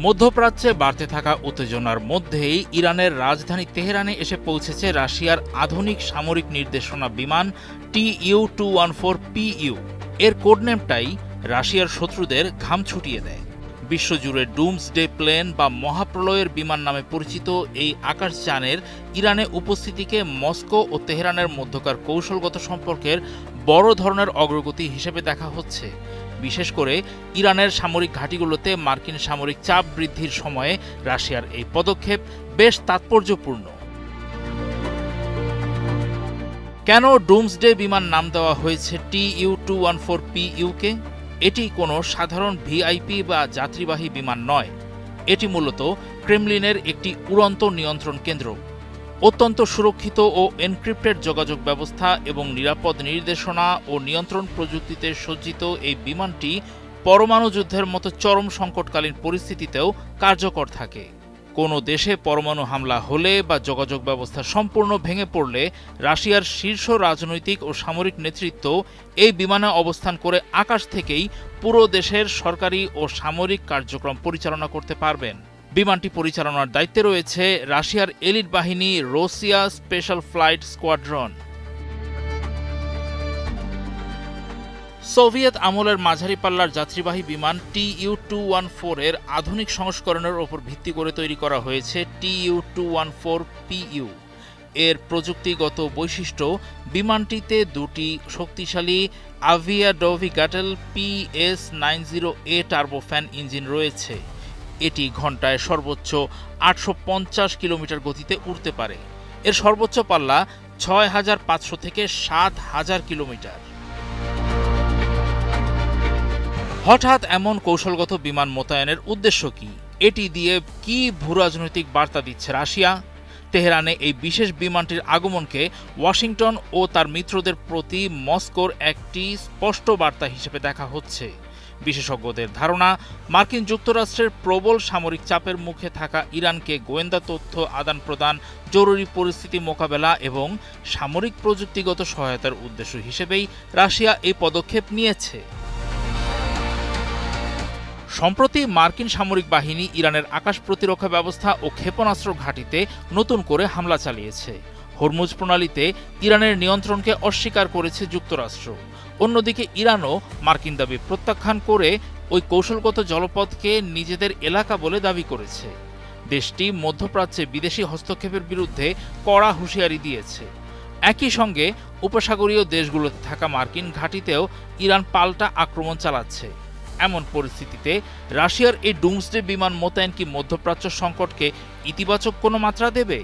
মধ্যপ্রাচ্যে বাড়তে থাকা উত্তেজনার মধ্যেই ইরানের রাজধানী তেহরানে এসে পৌঁছেছে রাশিয়ার আধুনিক সামরিক নির্দেশনা বিমান TU-214PU। এর কোডনেমটাই রাশিয়ার শত্রুদের ঘাম ছুটিয়ে দেয়। বিশ্বজুড়ে ডুমসডে প্লেন বা মহাপ্রলয়ের বিমান নামে পরিচিত এই আকাশযানের ইরানে উপস্থিতিকে মস্কো ও তেহরানের মধ্যকার কৌশলগত সম্পর্কের বড় ধরনের অগ্রগতি হিসেবে দেখা হচ্ছে। বিশেষ করে ইরানের সামরিক ঘাঁটিগুলোতে মার্কিন সামরিক চাপ বৃদ্ধির সময়ে রাশিয়ার এই পদক্ষেপ বেশ তাৎপর্যপূর্ণ। কেন ডুমসডে বিমান নাম দেওয়া হয়েছে TU-214PU-কে? এটি কোনো সাধারণ ভিআইপি বা যাত্রীবাহী বিমান নয়। এটি মূলত ক্রেমলিনের একটি উড়ন্ত নিয়ন্ত্রণ কেন্দ্র। অত্যন্ত সুরক্ষিত ও এনক্রিপ্টেড যোগাযোগ ব্যবস্থা এবং নিরাপদ নির্দেশনা ও নিয়ন্ত্রণ প্রযুক্তিতে সজ্জিত এই বিমানটি পরমাণু যুদ্ধের মতো চরম সংকটকালীন পরিস্থিতিতেও কার্যকর থাকে। কোনো দেশে পরমাণু হামলা হলে বা যোগাযোগ ব্যবস্থা সম্পূর্ণ ভেঙে পড়লে রাশিয়ার শীর্ষ রাজনৈতিক ও সামরিক নেতৃত্ব এই বিমানে অবস্থান করে আকাশ থেকেই পুরো দেশের সরকারি ও সামরিক কার্যক্রম পরিচালনা করতে পারবেন। বিমানটি পরিচালনার দায়িত্বে রয়েছে রাশিয়ার এলিট বাহিনী Rossiya special flight squadron. Soviet আমলের মাঝারি পাল্লার যাত্রীবাহী বিমান TU-214 এর আধুনিক সংস্করণের ওপর ভিত্তি করে তৈরি করা হয়েছে TU-214PU। এর প্রযুক্তিগত বৈশিষ্ট্য, বিমানটিতে দুটি শক্তিশালী আভিয়াডোভিগাটেল PS-90A টার্বোফ্যান ইঞ্জিন রয়েছে। এটি ঘন্টায় সর্বোচ্চ 850 কিলোমিটার গতিতে উড়তে পারে। এর সর্বোচ্চ পাল্লা 6500 থেকে 7000 কিলোমিটার। হঠাৎ এমন কৌশলগত বিমান মোতায়েনের উদ্দেশ্য কি? এটি দিয়ে কি ভূরাজনৈতিক বার্তা দিচ্ছে রাশিয়া? তেহরানে এই বিশেষ বিমানটির আগমনকে ওয়াশিংটন ও তার মিত্রদের প্রতি মস্কোর একটি স্পষ্ট বার্তা হিসেবে দেখা হচ্ছে। বিশেষজ্ঞদের ধারণা, মার্কিন যুক্তরাষ্ট্রের প্রবল সামরিক চাপের মুখে থাকা ইরানকে গোয়েন্দা তথ্য আদান প্রদান, জরুরি পরিস্থিতি মোকাবেলা এবং সামরিক প্রযুক্তিগত সহায়তার উদ্দেশ্য হিসেবেই রাশিয়া এই পদক্ষেপ নিয়েছে। সম্প্রতি মার্কিন সামরিক বাহিনী ইরানের আকাশ প্রতিরক্ষা ব্যবস্থা ও ক্ষেপণাস্ত্র ঘাঁটিতে নতুন করে হামলা চালিয়েছে। হরমুজ প্রণালীতে ইরানের নিয়ন্ত্রণকে অস্বীকার করেছে যুক্তরাষ্ট্র। অন্যদিকে ইরানও মার্কিন দাবি প্রত্যাখ্যান করে ওই কৌশলগত জলপথকে নিজেদের এলাকা বলে দাবি করেছে। দেশটি মধ্যপ্রাচ্যে বিদেশি হস্তক্ষেপের বিরুদ্ধে কড়া হুঁশিয়ারি দিয়েছে। একই সঙ্গে উপসাগরীয় দেশগুলোতে থাকা মার্কিন ঘাঁটিতেও ইরান পাল্টা আক্রমণ চালাচ্ছে। এমন পরিস্থিতিতে রাশিয়ার এই ডুমসডে বিমান মোতায়েন কি মধ্যপ্রাচ্য সংকটকে ইতিবাচক কোনো মাত্রা দেবে?